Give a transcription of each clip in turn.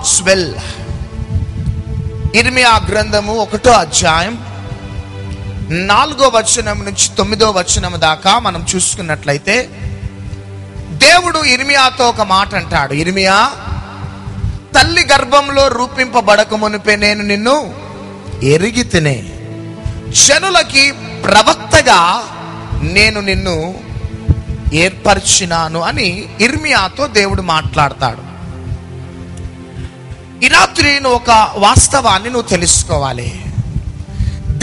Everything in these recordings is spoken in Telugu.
God's will. ఇర్మియా గ్రంథము 1వ అధ్యాయం 4వ వచనం నుంచి 9వ వచనం దాకా మనం చూసుకున్నట్లయితే దేవుడు ఇర్మియాతో ఒక మాట అంటాడు. ఇర్మియా, తల్లి గర్భంలో రూపింపబడక మునిపే నేను నిన్ను ఎరిగితినే, జనులకి ప్రవక్తగా నేను నిన్ను ఏర్పరిచినాను అని ఇర్మియాతో దేవుడు మాట్లాడతాడు. ఈ రాత్రి నువ్వు ఒక వాస్తవాన్ని నువ్వు తెలుసుకోవాలి.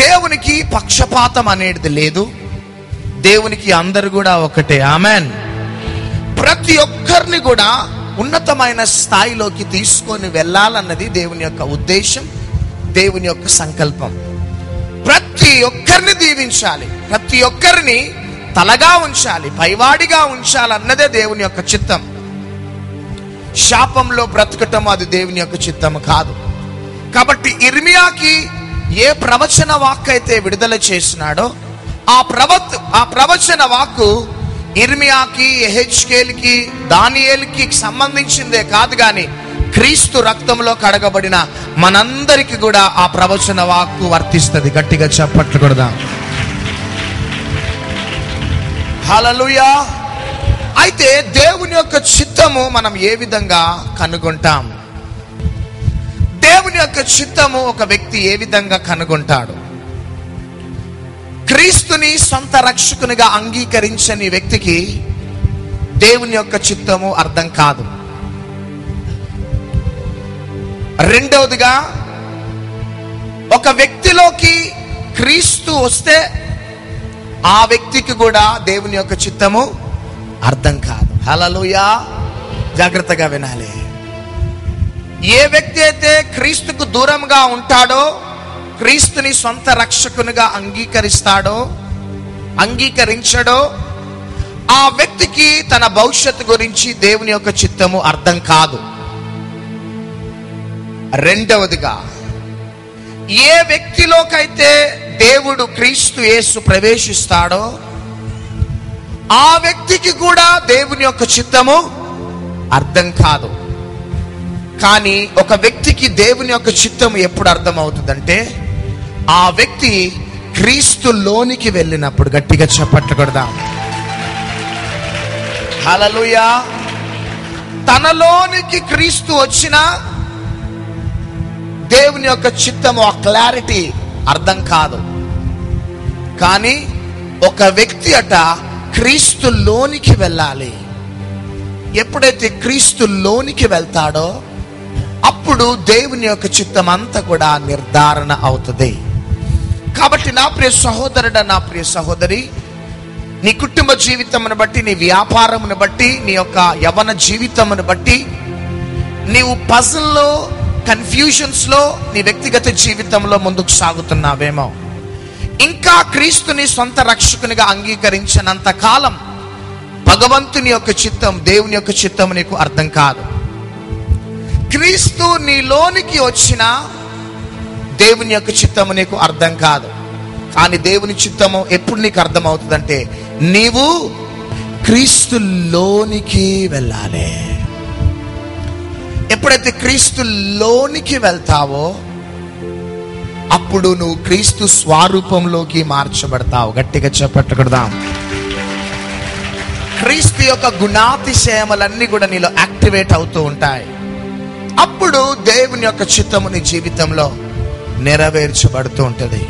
దేవునికి పక్షపాతం అనేది లేదు. దేవునికి అందరు కూడా ఒకటే. ఆమెన్. ప్రతి ఒక్కరిని కూడా ఉన్నతమైన స్థాయిలోకి తీసుకొని వెళ్ళాలన్నది దేవుని యొక్క ఉద్దేశం, దేవుని యొక్క సంకల్పం. ప్రతి ఒక్కరిని దీవించాలి, ప్రతి ఒక్కరిని తలగా ఉంచాలి, పైవాడిగా ఉంచాలన్నదే దేవుని యొక్క చిత్తం. శాపంలో బ్రతకటం అది దేవుని యొక్క చిత్తం కాదు. కాబట్టి ఇర్మియాకి ఏ ప్రవచన వాక్కు అయితే విడుదల చేసినాడో ఆ ప్రవచన వాక్కు ఇర్మియాకి, యెహెజ్కేలుకి, దానియేలుకి సంబంధించిందే కాదు, కానీ క్రీస్తు రక్తంలో కడగబడిన మనందరికి కూడా ఆ ప్రవచన వాక్కు వర్తిస్తుంది. గట్టిగా చప్పట్లు కొడదాం. హల్లెలూయా. అయితే దేవుని యొక్క చిత్తము మనం ఏ విధంగా కనుగొంటాం? దేవుని యొక్క చిత్తము ఒక వ్యక్తి ఏ విధంగా కనుగొంటాడు? క్రీస్తుని సొంత రక్షకునిగా అంగీకరించని వ్యక్తికి దేవుని యొక్క చిత్తము అర్థం కాదు. రెండవదిగా, ఒక వ్యక్తిలోకి క్రీస్తు వస్తే ఆ వ్యక్తికి కూడా దేవుని యొక్క చిత్తము అర్థం కాదు. హల్లెలూయా. జాగ్రత్తగా వినాలి. ఏ వ్యక్తి అయితే క్రీస్తుకు దూరంగా ఉంటాడో, క్రీస్తుని సొంత రక్షకునిగా అంగీకరించడో ఆ వ్యక్తికి తన భవిష్యత్తు గురించి దేవుని యొక్క చిత్తము అర్థం కాదు. రెండవదిగా, ఏ వ్యక్తిలోకైతే దేవుడు క్రీస్తు యేసు ప్రవేశిస్తాడో ఆ వ్యక్తికి కూడా దేవుని యొక్క చిత్తము అర్థం కాదు. కానీ ఒక వ్యక్తికి దేవుని యొక్క చిత్తము ఎప్పుడు అర్థం అవుతుందంటే ఆ వ్యక్తి క్రీస్తులోనికి వెళ్ళినప్పుడు. గట్టిగా చప్పట్లు కొడదాం. హల్లెలూయా. తనలోనికి క్రీస్తు వచ్చిన దేవుని యొక్క చిత్తము, ఆ క్లారిటీ అర్థం కాదు. కానీ ఒక వ్యక్తి అట క్రీస్తులోనికి వెళ్ళాలి. ఎప్పుడైతే క్రీస్తులోనికి వెళ్తాడో అప్పుడు దేవుని యొక్క చిత్తం అంతా కూడా నిర్ధారణ అవుతుంది. కాబట్టి నా ప్రియ సహోదరుడా, నా ప్రియ సహోదరి, నీ కుటుంబ జీవితమును బట్టి, నీ వ్యాపారమును బట్టి, నీ యొక్క యవ్వన జీవితమును బట్టి, నీవు పజల్లో, కన్ఫ్యూజన్స్ లో నీ వ్యక్తిగత జీవితంలో ముందుకు సాగుతున్నావేమో, ఇంకా క్రీస్తుని సొంత రక్షకునిగా అంగీకరించినంత కాలం భగవంతుని యొక్క చిత్తం, దేవుని యొక్క చిత్తం నీకు అర్థం కాదు. క్రీస్తు నీలోనికి వచ్చిన దేవుని యొక్క చిత్తము నీకు అర్థం కాదు. కానీ దేవుని చిత్తము ఎప్పుడు నీకు అర్థం అవుతుందంటే నీవు క్రీస్తులోనికి వెళ్ళాలి. ఎప్పుడైతే క్రీస్తులోనికి వెళ్తావో అప్పుడు నువ్వు క్రీస్తు స్వరూపంలోకి మార్చబడతావు. గట్టిగా చప్పట్లు కొడదాం. క్రీస్తు యొక్క గుణాతిశయములన్నీ కూడా నీలో యాక్టివేట్ అవుతూ ఉంటాయి. అప్పుడు దేవుని యొక్క చిత్తము నీ జీవితంలో నెరవేర్చబడుతూ ఉంటుంది.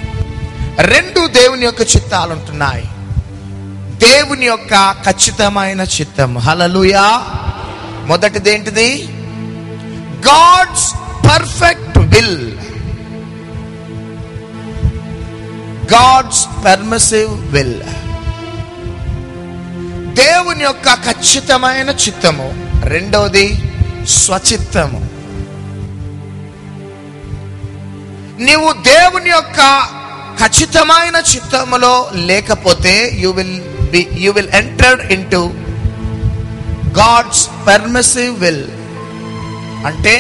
రెండు దేవుని యొక్క చిత్తాలు ఉంటున్నాయి. దేవుని యొక్క ఖచ్చితమైన చిత్తం. హల్లెలూయా. మొదటిది ఏంటిది? God's perfect will. God's permissive will. దేవుని యొక్క ఖచ్చితమైన చిత్తము. రెండవది స్వచిత్తము. నీవు దేవుని యొక్క ఖచ్చితమైన చిత్తములో లేకపోతే you will enter into God's permissive will. అంటే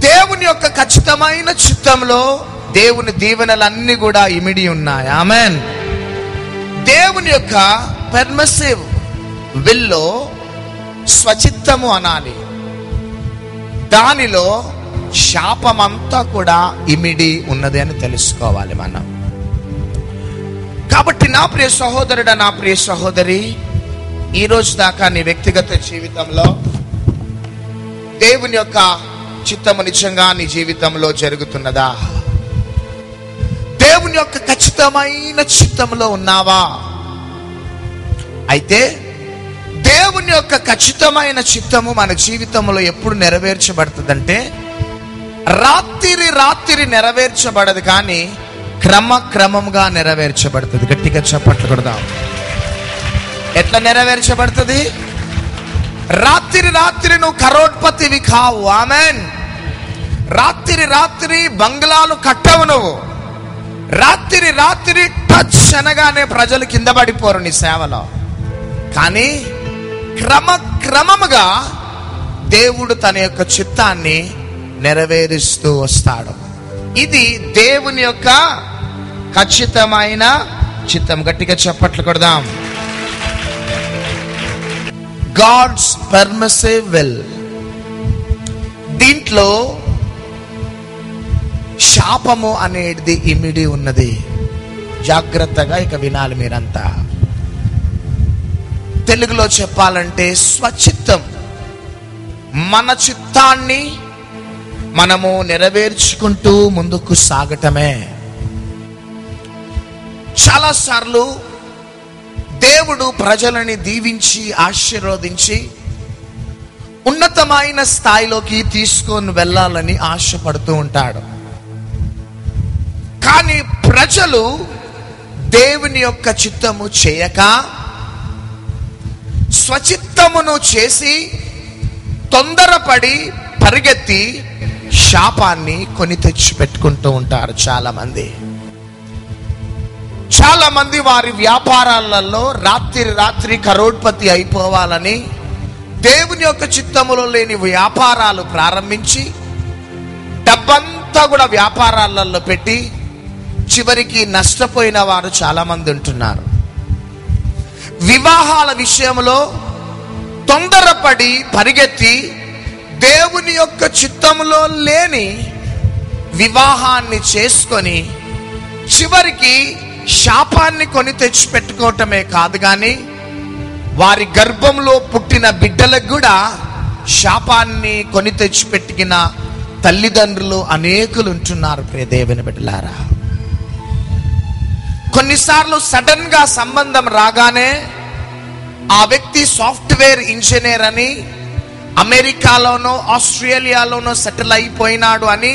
దేవుని యొక్క ఖచ్చితమైన చిత్తంలో దేవుని దీవెనలన్నీ కూడా ఇమిడి ఉన్నాయి. ఆమేన్. దేవుని యొక్క పర్మిసివ్ విల్లో స్వచిత్తము అనాలి. దానిలో శాపమంతా కూడా ఇమిడి ఉన్నది అని తెలుసుకోవాలి మనం. కాబట్టి నా ప్రియ సహోదరుడా, నా ప్రియ సహోదరి, ఈ రోజు దాకా నీ వ్యక్తిగత జీవితంలో దేవుని యొక్క చిత్తము నిజంగా నీ జీవితంలో జరుగుతున్నదా? దేవుని యొక్క ఖచ్చితమైన చిత్తంలో ఉన్నావా? అయితే దేవుని యొక్క ఖచ్చితమైన చిత్తము మన జీవితంలో ఎప్పుడు నెరవేర్చబడుతుందంటే, రాత్రి నెరవేర్చబడదు, కానీ క్రమంగా నెరవేర్చబడుతుంది. గట్టిగా చప్పట్లు కొడదాం. ఎట్లా నెరవేర్చబడుతుంది? రాత్రి నువ్వు కరోడ్పతివి కావు. ఆమెన్. రాత్రి బంగ్లాలు కట్టవు నువ్వు. రాత్రి టచ్ అనగానే ప్రజలు కింద పడిపోరు నీ సేవలో. కానీ క్రమముగా దేవుడు తన యొక్క చిత్తాన్ని నెరవేరుస్తూ వస్తాడు. ఇది దేవుని యొక్క ఖచ్చితమైన చిత్తం. గట్టిగా చప్పట్లు కొడదాం. God's permissive will. దీంట్లో శాపము అనేది ఇమిడి ఉన్నది. జాగ్రత్తగా ఇక వినాలి మీరంతా. తెలుగులో చెప్పాలంటే స్వచిత్తం. మన చిత్తాన్ని మనము నెరవేర్చుకుంటూ ముందుకు సాగటమే. చాలాసార్లు దేవుడు ప్రజలని దీవించి ఆశీర్వదించి ఉన్నతమైన స్థాయిలోకి తీసుకొని వెళ్ళాలని ఆశపడుతూ ఉంటాడు. కానీ ప్రజలు దేవుని యొక్క చిత్తము చేయక స్వచిత్తమును చేసి తొందరపడి పరిగెత్తి శాపాన్ని కొని తెచ్చి పెట్టుకుంటూ ఉంటారు. చాలా మంది వారి వ్యాపారాలలో రాత్రి కరోడ్పతి అయిపోవాలని దేవుని యొక్క చిత్తములో లేని వ్యాపారాలు ప్రారంభించి డబ్బంతా కూడా వ్యాపారాలలో పెట్టి చివరికి నష్టపోయిన వారు చాలా మంది ఉంటున్నారు. వివాహాల విషయంలో తొందరపడి పరిగెత్తి దేవుని యొక్క చిత్తములో లేని వివాహాన్ని చేసుకొని చివరికి శాపాన్ని కొని తెచ్చి పెట్టుకోవటమే కాదు, కానీ వారి గర్భంలో పుట్టిన బిడ్డలకు కూడా శాపాన్ని కొని తెచ్చి పెట్టిన తల్లిదండ్రులు అనేకులు ఉంటున్నారు. ప్రియ దేవుని బిడ్డలారా, కొన్నిసార్లు సడన్ గా సంబంధం రాగానే ఆ వ్యక్తి సాఫ్ట్వేర్ ఇంజనీర్ అని, అమెరికాలోనో ఆస్ట్రేలియాలోనో సెటిల్ అయిపోయినాడు అని,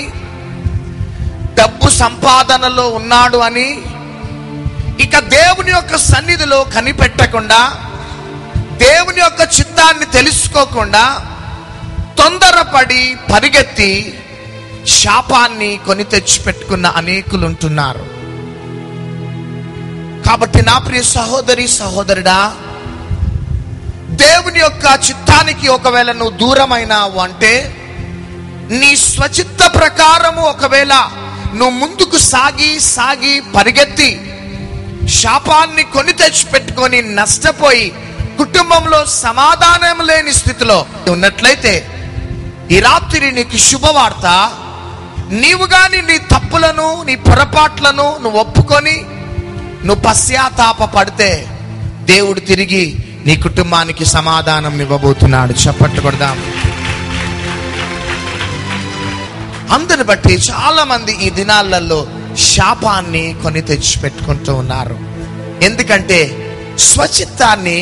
డబ్బు సంపాదనలో ఉన్నాడు అని, ఇక దేవుని యొక్క సన్నిధిలో కనిపెట్టకుండా దేవుని యొక్క చిత్తాన్ని తెలుసుకోకుండా తొందరపడి పరిగెత్తి శాపాన్ని కొని తెచ్చి పెట్టుకున్న అనేకులు ఉంటున్నారు. కాబట్టి నా ప్రియ సహోదరి సహోదరుడా, దేవుని యొక్క చిత్తానికి ఒకవేళ నువ్వు దూరమైనావు అంటే, నీ స్వచిత్త ప్రకారము ఒకవేళ నువ్వు ముందుకు సాగి పరిగెత్తి శాపాన్ని కొని తెచ్చి పెట్టుకొని నష్టపోయి కుటుంబంలో సమాధానం లేని స్థితిలో ఉన్నట్లయితే ఈ రాత్రి నీకు శుభవార్త. నీవు గాని నీ తప్పులను నీ పొరపాట్లను నువ్వు ఒప్పుకొని నువ్వు పశ్చాత్తాప పడితే దేవుడు తిరిగి నీ కుటుంబానికి సమాధానం ఇవ్వబోతున్నాడు. చప్పట్లు కొడదాం. అందుని బట్టి చాలా మంది ఈ దినాలలో శాపాన్ని కొని తెచ్చి పెట్టుకుంటూ ఉన్నారు. ఎందుకంటే స్వచిత్తాన్ని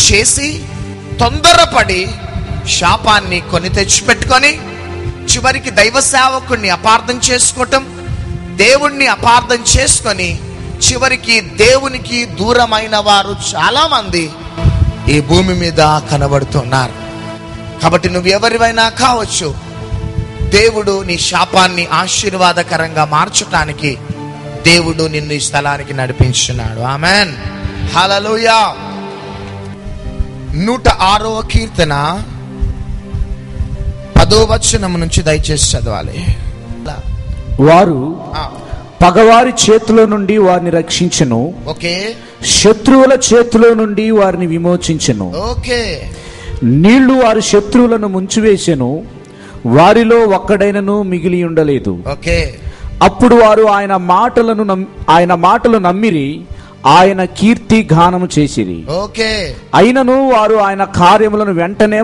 చేసి తొందరపడి శాపాన్ని కొని తెచ్చి పెట్టుకొని చివరికి దైవ సేవకుడిని అపార్థం చేసుకోవటం, దేవుణ్ణి అపార్థం చేసుకొని చివరికి దేవునికి దూరమైన వారు చాలా మంది ఈ భూమి మీద కనబడుతున్నారు. కాబట్టి నువ్వు ఎవరివైనా కావచ్చు, దేవుడు నీ శాపాన్ని ఆశీర్వాదకరంగా మార్చటానికి దేవుడు నిన్ను ఈ స్థలానికి నడిపించున్నాడు. ఆమెన్. హల్లెలూయా. 106వ కీర్తన 10వ వచనం నుంచి దయచేసి చదవాలి. వారు పగవారి చేతిలో నుండి వారిని రక్షించెను. ఓకే. శత్రువుల చేతిలో నుండి వారిని విమోచించెను. ఓకే. నీళ్లు వారి శత్రువులను ముంచివేసెను. వారిలో ఒక్కడైనను మిగిలి ఉండలేదు. ఓకే. అప్పుడు వారు ఆయన మాటలు నమ్మిరి, ఆయన కీర్తి గానము చేసిరి. ఓకే. అయినను వారు ఆయన కార్యములను వెంటనే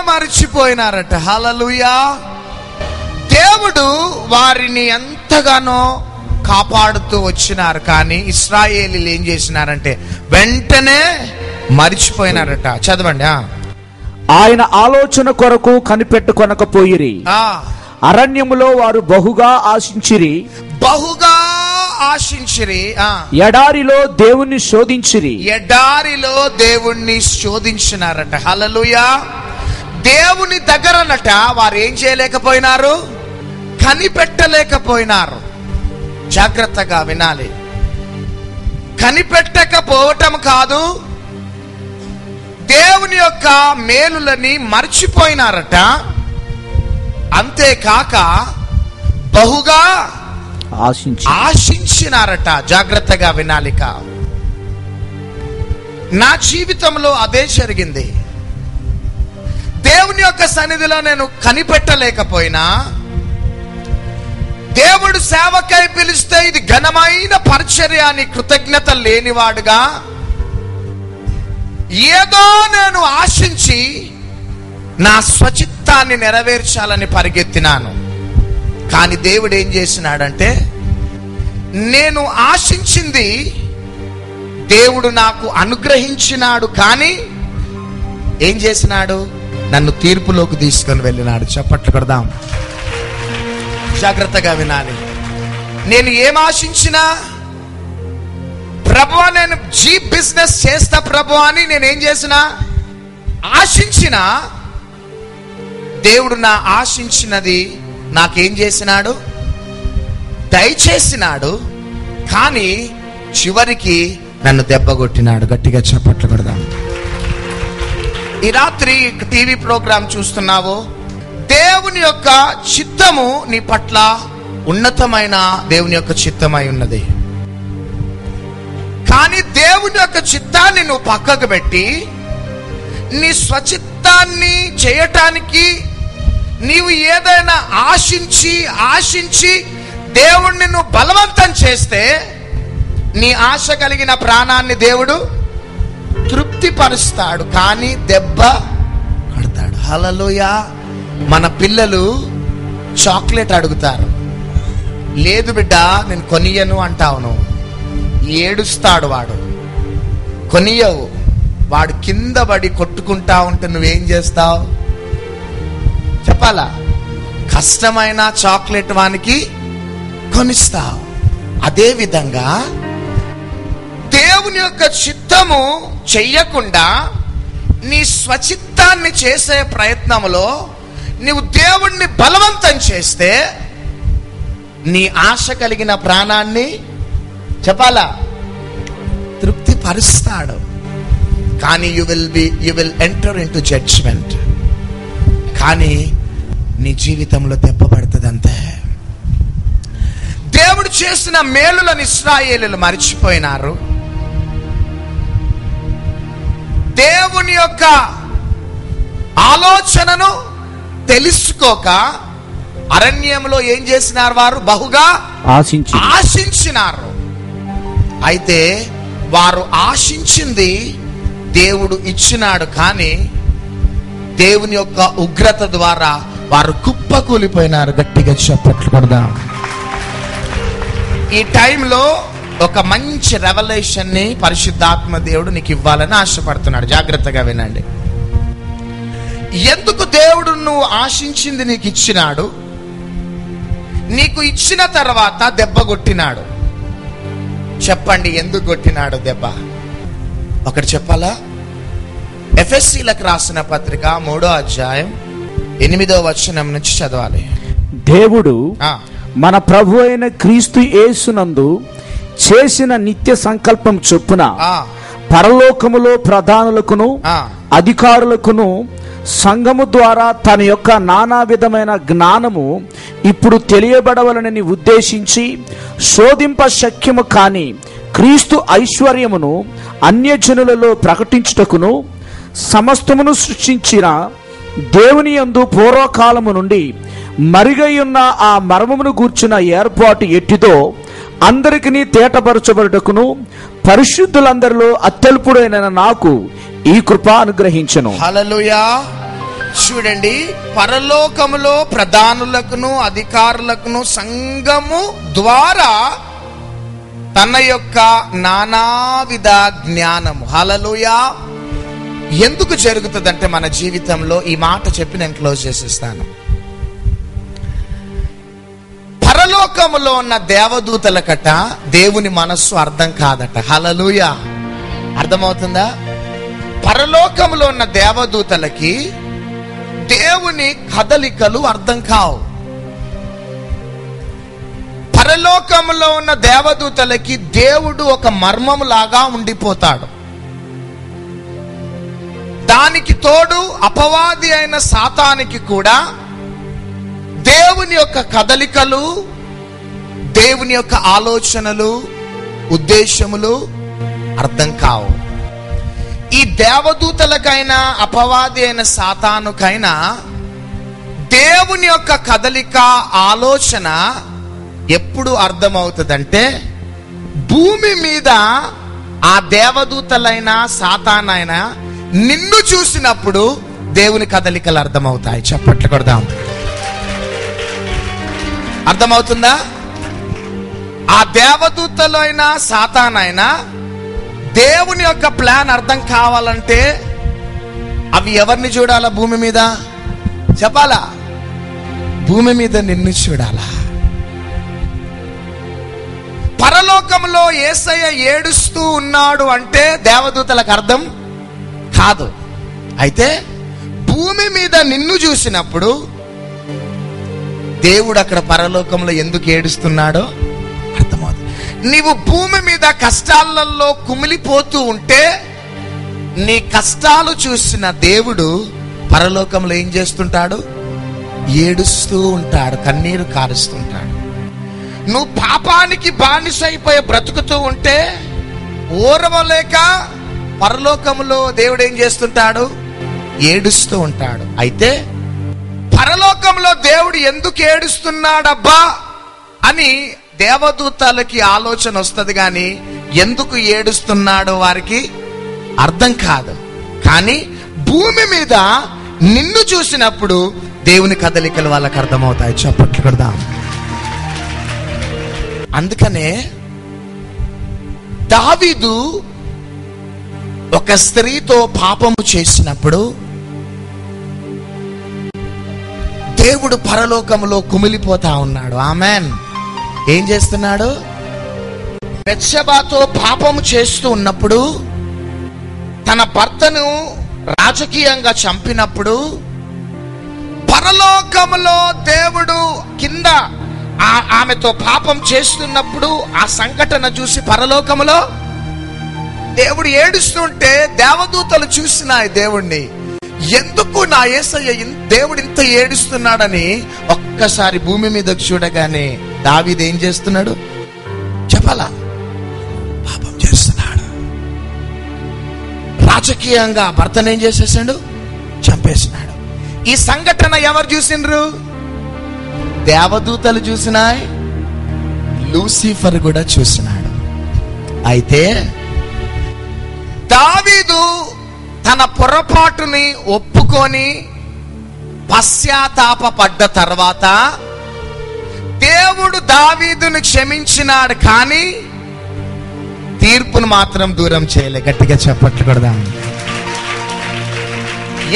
మరిచిపోయినారట. హల్లెలూయా. దేవుడు వారిని ఎంతగానో కాపాడుతూ వచ్చినారు, కానీ ఇశ్రాయేలీలు ఏం చేసినారంటే వెంటనే మరిచిపోయినారట. చదవండి. ఆయన ఆలోచన కొరకు కనిపెట్టుకొనకపోయిరి. అరణ్యములో వారు బహుగా ఆశించిరి. ఎడారిలో దేవుణ్ణి శోధించినారట. హల్లెలూయా. దేవుని దగ్గరనట వారు ఏం చేయలేకపోయినారు? కనిపెట్టలేకపోయినారు. జాగ్రత్తగా వినాలి. కనిపెట్టకపోవటం కాదు, దేవుని యొక్క మేలులని మర్చిపోయినారట. అంతేకాక బహుగా ఆశించినారట. జాగ్రత్తగా వినాలిక. నా జీవితంలో అదే జరిగింది. దేవుని యొక్క సన్నిధిలో నేను కనిపెట్టలేకపోయినా, దేవుడు సేవకై పిలిస్తే ఇది ఘనమైన పరిచర్య అని కృతజ్ఞత లేనివాడుగా ఏదో నేను ఆశించి నా స్వచిత్తాన్ని నెరవేర్చాలని పరిగెత్తినాను. కానీ దేవుడు ఏం చేసినాడంటే, నేను ఆశించింది దేవుడు నాకు అనుగ్రహించినాడు, కానీ ఏం చేసినాడు? నన్ను తీర్పులోకి తీసుకొని వెళ్ళినాడు. చప్పట్లు కొడదాం. జాగ్రత్తగా వినాలి. నేను ఏం ఆశించినా, ప్రభువా నేను జీప్ బిజినెస్ చేస్తా ప్రభువా అని నేనేం చేసినా, ఆశించిన దేవుడు నా ఆశించినది నాకేం చేసినాడు? దయచేసినాడు. కానీ చివరికి నన్ను దెబ్బగొట్టినాడు. గట్టిగా చప్పట్లు కొడదాం. ఈ రాత్రి టీవీ ప్రోగ్రాం చూస్తున్నావు, దేవుని యొక్క చిత్తము నీ పట్ల ఉన్నతమైన దేవుని యొక్క చిత్తమై ఉన్నది. కానీ దేవుని యొక్క చిత్తాన్ని నువ్వు పక్కకు పెట్టి నీ స్వచిత్తాన్ని చేయటానికి నీవు ఏదైనా ఆశించి దేవుణ్ణి నువ్వు బలవంతం చేస్తే నీ ఆశ కలిగిన ప్రాణాన్ని దేవుడు తృప్తిపరుస్తాడు, కానీ దెబ్బ కొడతాడు. హల్లెలూయా. మన పిల్లలు చాక్లెట్ అడుగుతారు. లేదు బిడ్డ నేను కొనియను అంటావు. నువ్వు ఏడుస్తాడు వాడు, కొనియవు. వాడు కింద పడి కొట్టుకుంటా ఉంటే నువ్వేం చేస్తావు చెప్పాలా? కష్టమైన చాక్లెట్ వానికి కొనిస్తావు. అదే విధంగా దేవుని యొక్క చిత్తము చెయ్యకుండా నీ స్వచిత్తాన్ని చేసే ప్రయత్నంలో నీవు దేవుణ్ణి బలవంతం చేస్తే నీ ఆశ కలిగిన ప్రాణాన్ని చెప్పాలా తృప్తి పరుస్తాడు, కానీ you will enter into judgment. కానీ నీ జీవితంలో దెబ్బ పడుతుంది అంతే. దేవుడు చేసిన మేలులను ఇశ్రాయేలీయులు మరిచిపోయినారు. దేవుని యొక్క ఆలోచనను తెలుసుకోక అరణ్యంలో ఏం చేసినారు? వారు బహుగా ఆశించినారు. అయితే వారు ఆశించింది దేవుడు ఇచ్చినాడు, కానీ దేవుని యొక్క ఉగ్రత ద్వారా వారు కుప్పకూలిపోయినారు. గట్టిగా చప్పట్లు కొడదాం. ఈ టైంలో ఒక మంచి రెవల్యూషన్ ని పరిశుద్ధాత్మ దేవుడు నీకు ఇవ్వాలని ఆశపడుతున్నాడు. జాగ్రత్తగా వినండి. ఎందుకు దేవుడు నువ్వు ఆశించింది నీకు ఇచ్చినాడు? నీకు ఇచ్చిన తర్వాత దెబ్బ కొట్టినాడు. చెప్పండి, ఎందుకు కొట్టినాడు దెబ్బ? ఒకటి చెప్పాలా? ఎఫెసీలకు రాసిన పత్రిక 3వ అధ్యాయం 8వ వచనం నుంచి చదవాలి. దేవుడు మన ప్రభు అయిన క్రీస్తు యేసునందు చేసిన నిత్య సంకల్పం చొప్పున పరలోకములో ప్రధానులకును అధికారులకును సంఘము ద్వారా తన యొక్క నానా విధమైన జ్ఞానము ఇప్పుడు తెలియబడవలనని ఉద్దేశించి శోధింప శక్యము కాని క్రీస్తు ఐశ్వర్యమును అన్యజనులలో ప్రకటించుటకును సమస్తమును సృష్టించిన దేవుని యందు పూర్వకాలము నుండి మరుగైయున్న ఆ మర్మమును గూర్చిన ఏర్పాటు ఎట్టిదో అందరికిని తేటపరచబడుటకును పరిశుద్ధులందరిలో అత్యల్పుడైన నాకు ఈ కృప అనుగ్రహించెను. హల్లెలూయా. చూడండి, పరలోకములో ప్రధానులకును అధికారులకును సంఘము ద్వారా తన యొక్క నానావిధ జ్ఞానము, హల్లెలూయా, ఎందుకు జరుగుతుందంటే మన జీవితంలో ఈ మాట చెప్పి నేను క్లోజ్ చేసేస్తాను. పరలోకములో ఉన్న దేవదూతలకట దేవుని మనస్సు అర్థం కాదట. హల్లెలూయా. అర్థమవుతుందా? పరలోకములో ఉన్న దేవదూతలకి దేవుని కదలికలు అర్థం కావు. పరలోకములో ఉన్న దేవదూతలకి దేవుడు ఒక మర్మము లాగా ఉండిపోతాడు. దానికి తోడు అపవాది అయిన సాతానికి కూడా దేవుని యొక్క కదలికలు, దేవుని యొక్క ఆలోచనలు, ఉద్దేశములు అర్థం కావు. ఈ దేవదూతలకైనా అపవాది అయిన సాతానుకైనా దేవుని యొక్క కదలిక, ఆలోచన ఎప్పుడు అర్థమవుతుందంటే భూమి మీద ఆ దేవదూతలైనా సాతానైనా నిన్ను చూసినప్పుడు దేవుని కదలికలు అర్థమవుతాయి. చప్పట్లు కొడదాం. అర్థమవుతుందా? ఆ దేవదూతలైనా సాతానైనా దేవుని యొక్క ప్లాన్ అర్థం కావాలంటే అవి ఎవరిని చూడాలా? భూమి మీద చెప్పాలా? భూమి మీద నిన్ను చూడాలా? పరలోకంలో యేసయ్య ఏడుస్తూ ఉన్నాడు అంటే దేవదూతలకు అర్థం కాదు. అయితే భూమి మీద నిన్ను చూసినప్పుడు దేవుడు అక్కడ పరలోకంలో ఎందుకు ఏడుస్తున్నాడో అర్థమవుతుంది. నీవు భూమి మీద కష్టాలలో కుమిలిపోతూ ఉంటే నీ కష్టాలు చూసిన దేవుడు పరలోకంలో ఏం చేస్తుంటాడు? ఏడుస్తూ ఉంటాడు, కన్నీరు కారుస్తుంటాడు. నువ్వు పాపానికి బానిసైపోయి బ్రతుకుతూ ఉంటే ఓర్వలేక పరలోకములో దేవుడు ఏం చేస్తుంటాడు? ఏడుస్తూ ఉంటాడు. అయితే పరలోకంలో దేవుడు ఎందుకు ఏడుస్తున్నాడబ్బా అని దేవదూతలకి ఆలోచన వస్తుంది, కానీ ఎందుకు ఏడుస్తున్నాడో వారికి అర్థం కాదు. కానీ భూమి మీద నిన్ను చూసినప్పుడు దేవుని కదలికలు వాళ్ళకి అర్థమవుతాయి. చప్పట్లు కొడదాం. అందుకనే దావీదు ఒక స్త్రీతో పాపము చేసినప్పుడు దేవుడు పరలోకములో కుమిలిపోతా ఉన్నాడు. ఆమెన్. ఏం చేస్తున్నాడు? బెత్షెబాతో పాపము చేస్తూ ఉన్నప్పుడు, తన భర్తను రాజకీయంగా చంపినప్పుడు పరలోకములో దేవుడు కింద ఆమెతో పాపం చేస్తున్నప్పుడు ఆ సంఘటన చూసి పరలోకములో దేవుడు ఏడుస్తుంటే దేవదూతలు చూసినాయి దేవుణ్ణి. ఎందుకు నా యేసయ్య దేవుడు ఇంత ఏడుస్తున్నాడని ఒక్కసారి భూమి మీద చూడగానే దావీదు ఏం చేస్తున్నాడు చెప్పాలా? పాపం చేస్తున్నాడు. రాజకీయంగా భర్తను ఏం చేసేసాడు? చంపేసినాడు. ఈ సంఘటన ఎవరు చూసిండ్రు? దేవదూతలు చూసినాయి, లూసిఫర్ కూడా చూసినాడు. అయితే దావీదు తన పొరపాటుని ఒప్పుకొని పశ్చాత్తాపపడ్డ తర్వాత దేవుడు దావీదుని క్షమించినాడు, కానీ తీర్పును మాత్రం దూరం చేయలే. గట్టిగా చప్పట్లు కొడదాం.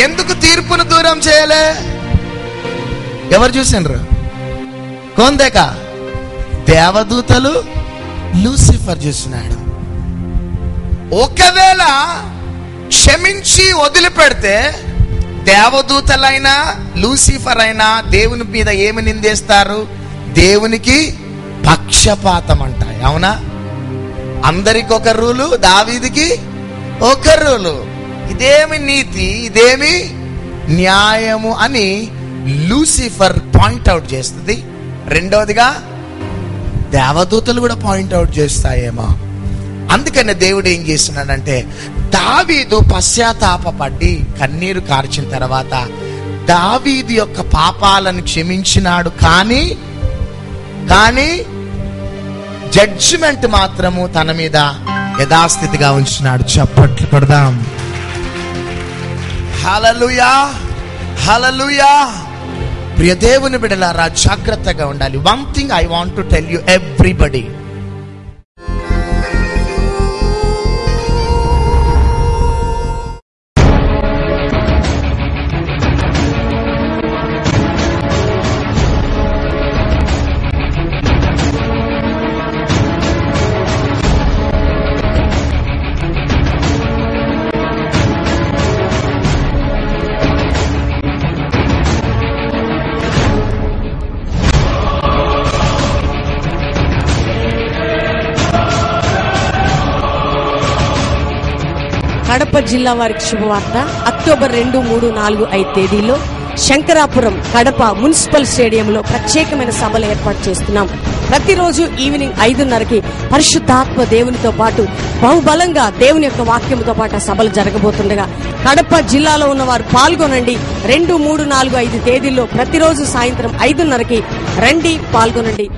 ఎందుకు తీర్పును దూరం చేయలే? ఎవరు చూసిండ్రు? కొందేక దేవదూతలు, లూసిఫర్ చూసినాడు. ఒకవేళ క్షమించి వదిలిపెడితే దేవదూతలైనా లూసిఫర్ అయినా దేవుని మీద ఏమి నిందేస్తారు? దేవునికి పక్షపాతం అంటాయి. అవునా? అందరికి ఒక రూలు, దావీదుకి ఒక రూలు. ఇదేమి నీతి, ఇదేమి న్యాయము అని లూసిఫర్ పాయింట్అవుట్ చేస్తుంది. రెండవదిగా దేవదూతలు కూడా పాయింట్అవుట్ చేస్తాయేమో. అందుకనే దేవుడు ఏం చేస్తున్నాడంటే దావీదు పశ్చాత్తాపపడి కన్నీరు కార్చిన తర్వాత దావీదు యొక్క పాపాలను క్షమించినాడు, కానీ జడ్జిమెంట్ మాత్రము తన మీద యథాస్థితిగా ఉంచినాడు. చప్పట్లు కొడదాం. హల్లెలూయా, హల్లెలూయా. ప్రియ దేవుని బిడ్డలారా, జాగ్రత్తగా ఉండాలి. One thing I want to tell you everybody, Kadapa జిల్లా వారికి శుభవార్త. అక్టోబర్ 2, 3, 4, 5 తేదీల్లో శంకరాపురం కడప మున్సిపల్ స్టేడియంలో ప్రత్యేకమైన సభలు ఏర్పాటు చేస్తున్నాం. ప్రతిరోజు ఈవినింగ్ 5:30కి పరిశుద్ధాత్మ దేవునితో పాటు బహుబలంగా దేవుని యొక్క వాక్యంతో పాటు ఆ సభలు జరగబోతుండగా కడప జిల్లాలో ఉన్న వారు పాల్గొనండి. 2, 3, 4, 5 తేదీల్లో ప్రతిరోజు సాయంత్రం 5:30కి రండి, పాల్గొనండి.